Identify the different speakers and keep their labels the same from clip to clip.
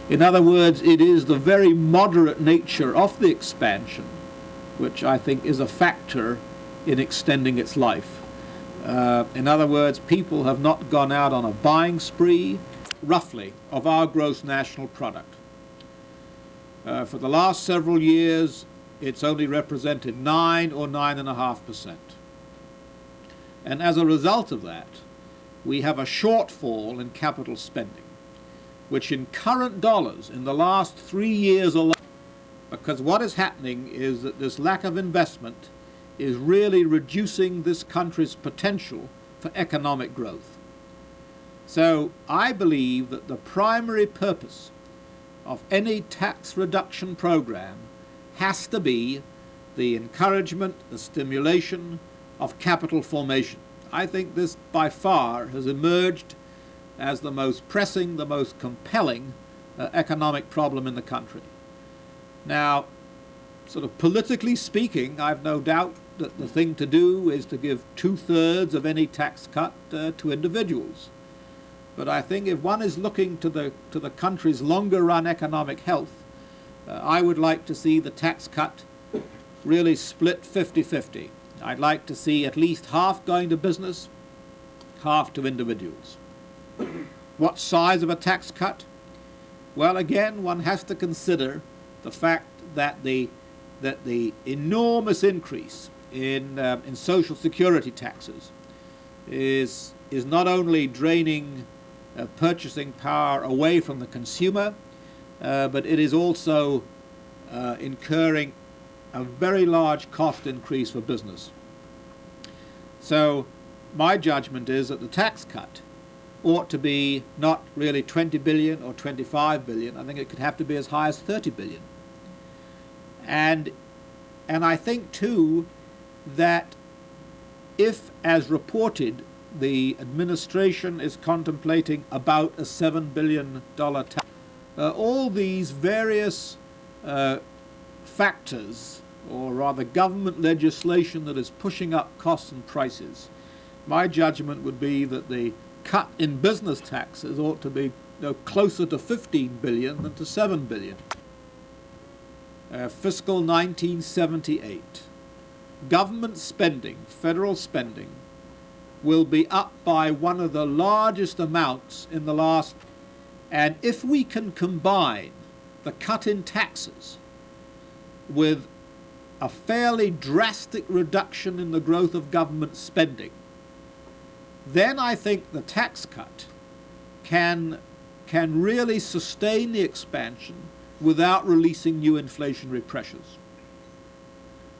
Speaker 1: In other words, it is the very moderate nature of the expansion which I think is a factor in extending its life. In other words, people have not gone out on a buying spree, roughly, of our gross national product. For the last several years, it's only represented 9 or 9.5%. And as a result of that, we have a shortfall in capital spending, which in current dollars in the last 3 years alone, because what is happening is that this lack of investment is really reducing this country's potential for economic growth. So I believe that the primary purpose of any tax reduction program has to be the encouragement, the stimulation of capital formation. I think this by far has emerged as the most pressing, the most compelling economic problem in the country. Now, sort of politically speaking, I've no doubt that the thing to do is to give 2/3 of any tax cut to individuals. But I think if one is looking to the country's longer run economic health, I would like to see the tax cut really split 50-50. I'd like to see at least half going to business, half to individuals. What size of a tax cut? Well, again, one has to consider the fact that the enormous increase in Social Security taxes is not only draining purchasing power away from the consumer, but it is also incurring a very large cost increase for business. So my judgment is that the tax cut ought to be not really 20 billion or 25 billion. I think it could have to be as high as 30 billion. And I think too that if, as reported, the administration is contemplating about a $7 billion tax, all these various factors, or rather government legislation that is pushing up costs and prices, my judgment would be that the cut in business taxes ought to be closer to 15 billion than to 7 billion. Fiscal 1978. Government spending, federal spending, will be up by one of the largest amounts in the last, and if we can combine the cut in taxes with a fairly drastic reduction in the growth of government spending, then I think the tax cut can really sustain the expansion without releasing new inflationary pressures.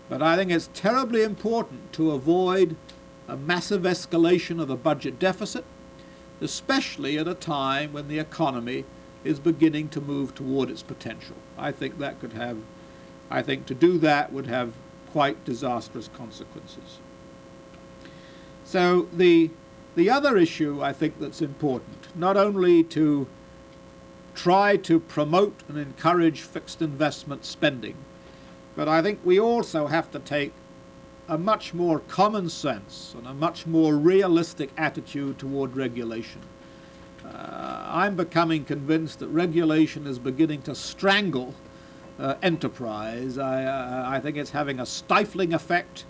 Speaker 1: But I think it's terribly important to avoid a massive escalation of the budget deficit, especially at a time when the economy is beginning to move toward its potential. I think to do that would have quite disastrous consequences. So the other issue I think that's important, not only to try to promote and encourage fixed investment spending, but I think we also have to take a much more common sense and a much more realistic attitude toward regulation. I'm becoming convinced that regulation is beginning to strangle enterprise. I think it's having a stifling effect,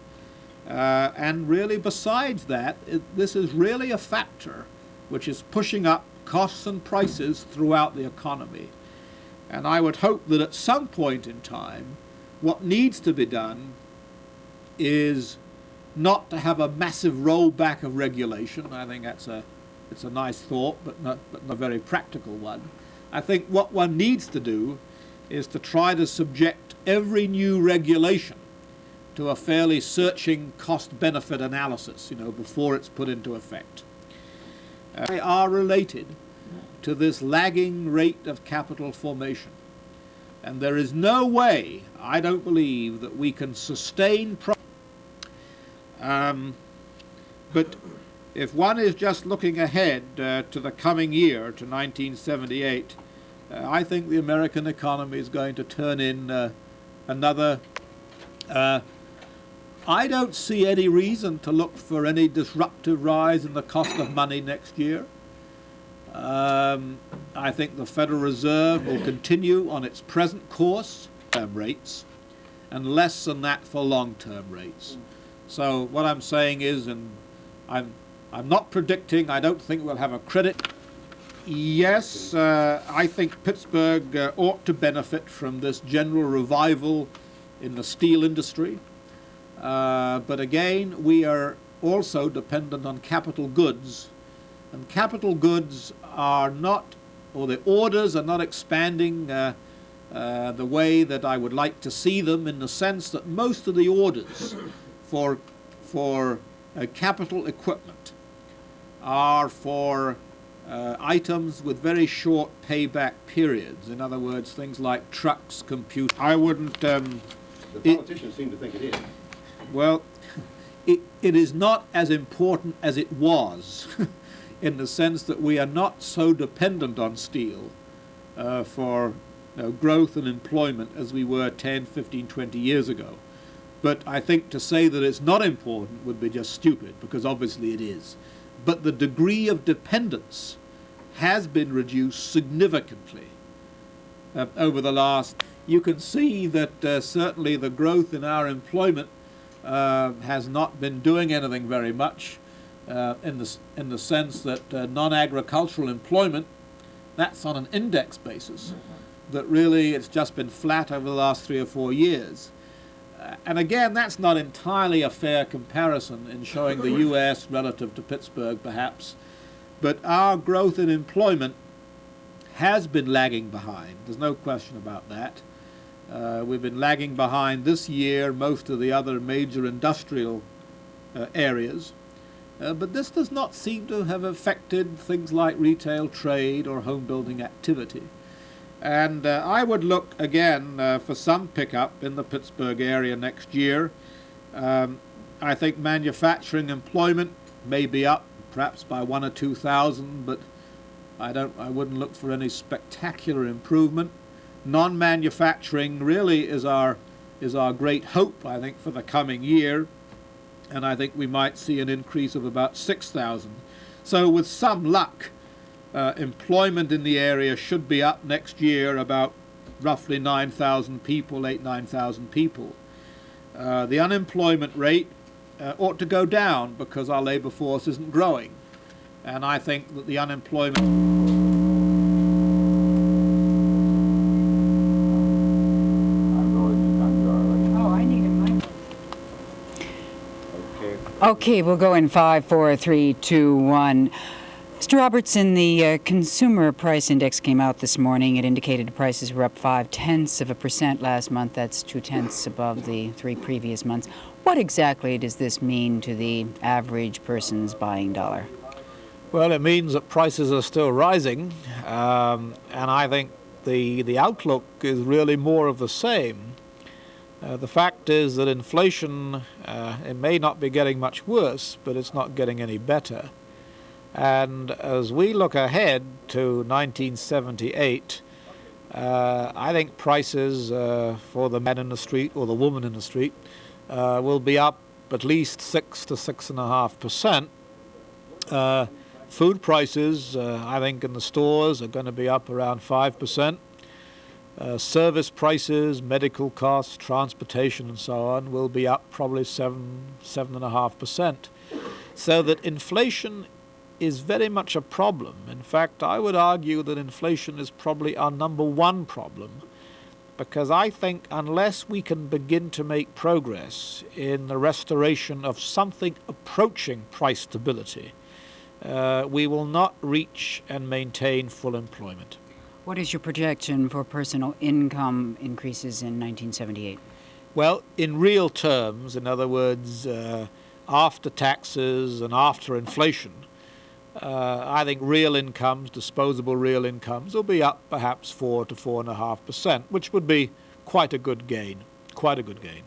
Speaker 1: and really besides that, this is really a factor which is pushing up costs and prices throughout the economy. And I would hope that at some point in time, what needs to be done is not to have a massive rollback of regulation. I think it's a nice thought, but not a very practical one. I think what one needs to do is to try to subject every new regulation to a fairly searching cost-benefit analysis, before it's put into effect. They are related to this lagging rate of capital formation. And there is no way, I don't believe, that we can sustain but if one is just looking ahead to the coming year, to 1978, I think the American economy is going to turn in another. I don't see any reason to look for any disruptive rise in the cost of money next year. I think the Federal Reserve will continue on its present course, term rates, and less than that for long-term rates. So what I'm saying is, and I'm not predicting, I don't think we'll have a credit. Yes, I think Pittsburgh ought to benefit from this general revival in the steel industry. But again, we are also dependent on capital goods. And capital goods are not, or the orders are not expanding the way that I would like to see them, in the sense that most of the orders for capital equipment are for items with very short payback periods. In other words, things like trucks, computers. I wouldn't...
Speaker 2: the politicians seem to think it is.
Speaker 1: Well, it is not as important as it was in the sense that we are not so dependent on steel for growth and employment as we were 10, 15, 20 years ago. But I think to say that it's not important would be just stupid, because obviously it is. But the degree of dependence has been reduced significantly over the last. You can see that certainly the growth in our employment has not been doing anything very much in the sense that non-agricultural employment, that's on an index basis, that really it's just been flat over the last 3 or 4 years. And again, that's not entirely a fair comparison in showing the U.S. relative to Pittsburgh, perhaps. But our growth in employment has been lagging behind. There's no question about that. We've been lagging behind this year most of the other major industrial areas. But this does not seem to have affected things like retail trade or home building activity. And I would look again for some pickup in the Pittsburgh area next year. I think manufacturing employment may be up perhaps by 1,000 or 2,000, but I wouldn't look for any spectacular improvement. Non-manufacturing really is our great hope, I think, for the coming year, and I think we might see an increase of about 6,000. So with some luck, employment in the area should be up next year about roughly 9,000 people, 9,000 people. The unemployment rate ought to go down because our labor force isn't growing. And I think that the unemployment...
Speaker 3: Okay, we'll go in 5, 4, 3, 2, 1. Mr. Robertson, the Consumer Price Index came out this morning. It indicated prices were up 0.5% last month. That's 0.2 above the 3 previous months. What exactly does this mean to the average person's buying dollar?
Speaker 1: Well, it means that prices are still rising, and I think the outlook is really more of the same. The fact is that inflation, it may not be getting much worse, but it's not getting any better. And as we look ahead to 1978, I think prices for the man in the street or the woman in the street will be up at least 6 to 6.5%. Food prices, I think, in the stores are going to be up around 5%. Service prices, medical costs, transportation and so on will be up probably 7.5%. So that inflation is very much a problem. In fact, I would argue that inflation is probably our number one problem, because I think unless we can begin to make progress in the restoration of something approaching price stability, we will not reach and maintain full employment.
Speaker 3: What is your projection for personal income increases in 1978?
Speaker 1: Well, in real terms, in other words, after taxes and after inflation, I think real incomes, disposable real incomes, will be up perhaps 4 to 4.5%, which would be quite a good gain, quite a good gain.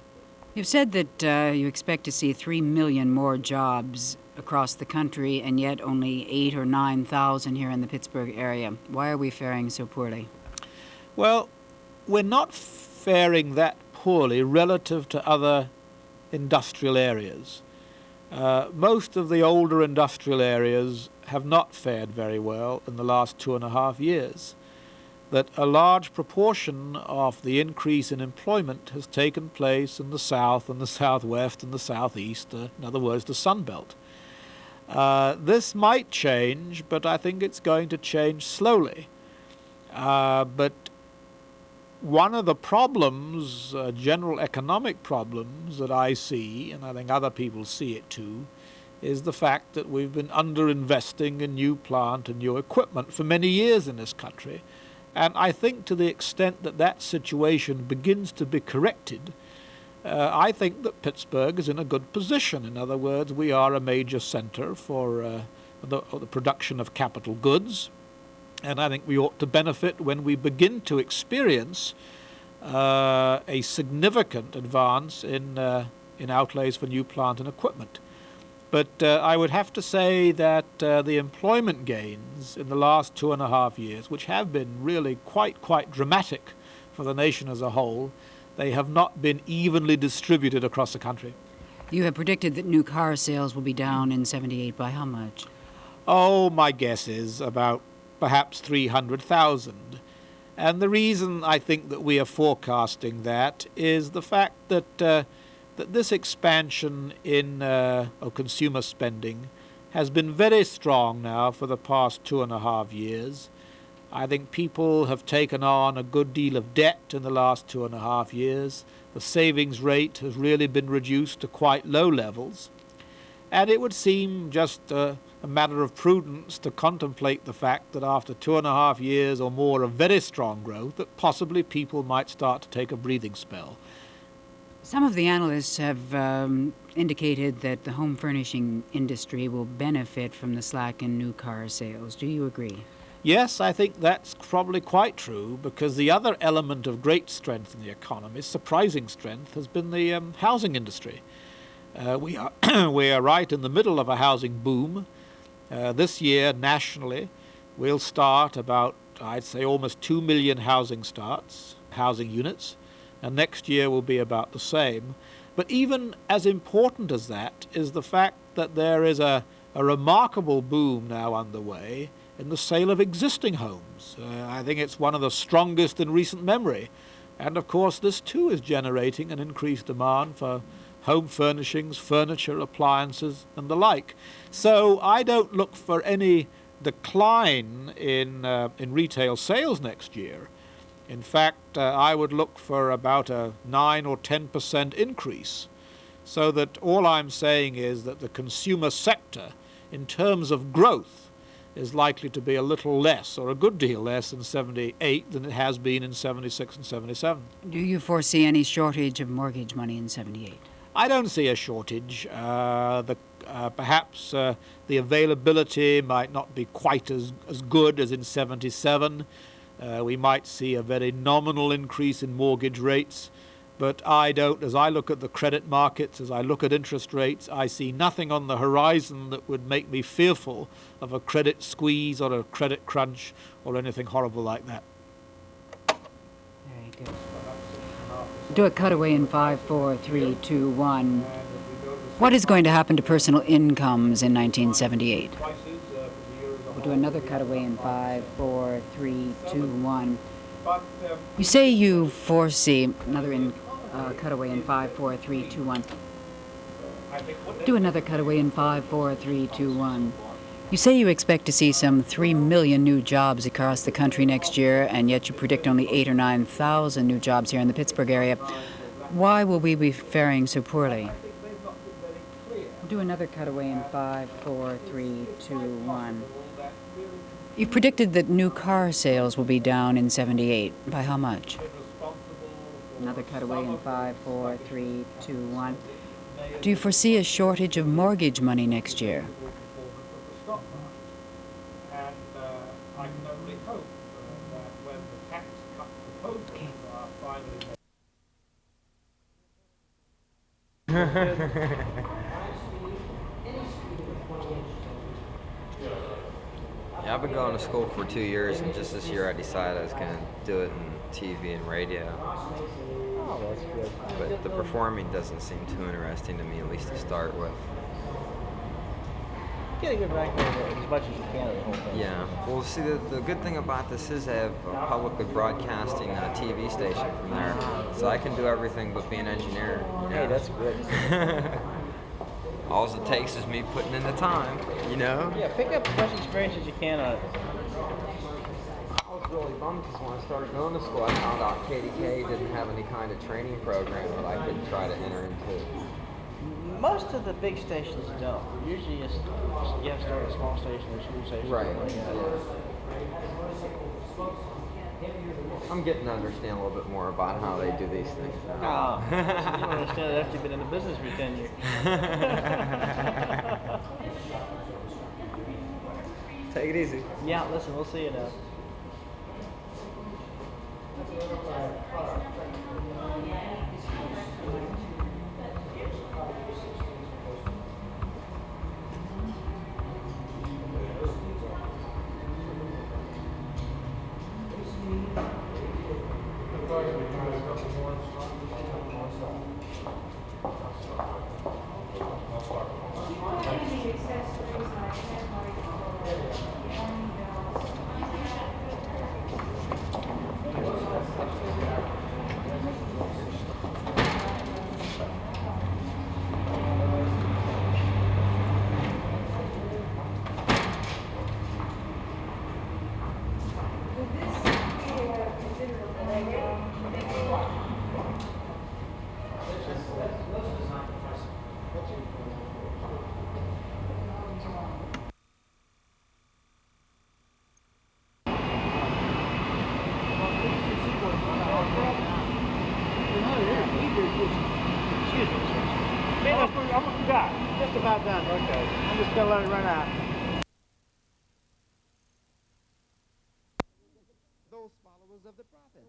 Speaker 3: You've said that you expect to see 3 million more jobs across the country, and yet only 8,000 or 9,000 here in the Pittsburgh area. Why are we faring so poorly?
Speaker 1: Well, we're not faring that poorly relative to other industrial areas. Most of the older industrial areas have not fared very well in the last 2.5 years. That a large proportion of the increase in employment has taken place in the south and the southwest and the southeast, in other words, the Sun Belt. This might change, but I think it's going to change slowly. But one of the problems, general economic problems that I see, and I think other people see it too, is the fact that we've been underinvesting in new plant and new equipment for many years in this country. And I think to the extent that that situation begins to be corrected, I think that Pittsburgh is in a good position. In other words, we are a major center for the production of capital goods. And I think we ought to benefit when we begin to experience a significant advance in outlays for new plant and equipment. But I would have to say that the employment gains in the last 2.5 years, which have been really quite dramatic for the nation as a whole, they have not been evenly distributed across the country.
Speaker 3: You have predicted that new car sales will be down in 78 by how much?
Speaker 1: Oh, my guess is about perhaps 300,000. And the reason I think that we are forecasting that is the fact that that this expansion in consumer spending has been very strong now for the past 2.5 years. I think people have taken on a good deal of debt in the last 2.5 years. The savings rate has really been reduced to quite low levels. And it would seem just a matter of prudence to contemplate the fact that after 2.5 years or more of very strong growth, that possibly people might start to take a breathing spell.
Speaker 3: Some of the analysts have indicated that the home furnishing industry will benefit from the slack in new car sales. Do you agree?
Speaker 1: Yes, I think that's probably quite true, because the other element of great strength in the economy, surprising strength, has been the housing industry. We are right in the middle of a housing boom. This year, nationally, we'll start about, I'd say, almost 2 million housing units, and next year will be about the same. But even as important as that is the fact that there is a remarkable boom now underway in the sale of existing homes. I think it's one of the strongest in recent memory. And of course, this too is generating an increased demand for home furnishings, furniture, appliances, and the like. So I don't look for any decline in retail sales next year. In fact, I would look for about a 9 or 10% increase. So that all I'm saying is that the consumer sector, in terms of growth, is likely to be a little less, or a good deal less, in 78 than it has been in 76 and 77.
Speaker 3: Do you foresee any shortage of mortgage money in 78?
Speaker 1: I don't see a shortage. Perhaps the availability might not be quite as good as in 77. We might see a very nominal increase in mortgage rates, but as I look at the credit markets, as I look at interest rates, I see nothing on the horizon that would make me fearful of a credit squeeze or a credit crunch or anything horrible like that.
Speaker 3: Very good. Do a cutaway in 5, 4, 3, 2, 1. What is going to happen to personal incomes in 1978? We'll do another cutaway in 5, 4, 3, 2, 1. You say you foresee another cutaway in 5, 4, 3, 2, 1. Do another cutaway in 5, 4, 3, 2, 1. You say you expect to see some 3 million new jobs across the country next year, and yet you predict only 8,000 or 9,000 new jobs here in the Pittsburgh area. Why will we be faring so poorly? Do another cutaway in 5, 4, 3, 2, 1. You predicted that new car sales will be down in 78. By how much? Another cutaway in 5, 4, 3, 2, 1. Do you foresee a shortage of mortgage money next year?
Speaker 1: I can only hope that when the tax cut proposals are finally
Speaker 4: Yeah, I've been going to school for 2 years, and just this year I decided I was going to do it in TV and radio.
Speaker 5: Oh, that's good.
Speaker 4: But the performing doesn't seem too interesting to me, at least to start with.
Speaker 5: Get a good record of it as much as you can of the whole thing.
Speaker 4: Yeah. Well, see, the good thing about this is they have a publicly broadcasting TV station from there, so I can do everything but be an engineer. You know?
Speaker 5: Hey, that's good.
Speaker 4: All it takes is me putting in the time, you know?
Speaker 5: Yeah, pick up as much experience as you can on it.
Speaker 4: I was really bummed because when I started going to school, I found out KDKA didn't have any kind of training program that I could try to enter into.
Speaker 5: Most of the big stations don't. Usually you have to start at a small station or a school station.
Speaker 4: Right.
Speaker 5: Like that.
Speaker 4: I'm getting to understand a little bit more about how they do these things.
Speaker 5: Oh, so you don't understand it after you've been in the business for 10 years.
Speaker 4: Take it easy.
Speaker 5: Yeah, listen, we'll see you now. I'm just about done. Okay. I'm just going to let it run out.
Speaker 6: Those followers of the prophet.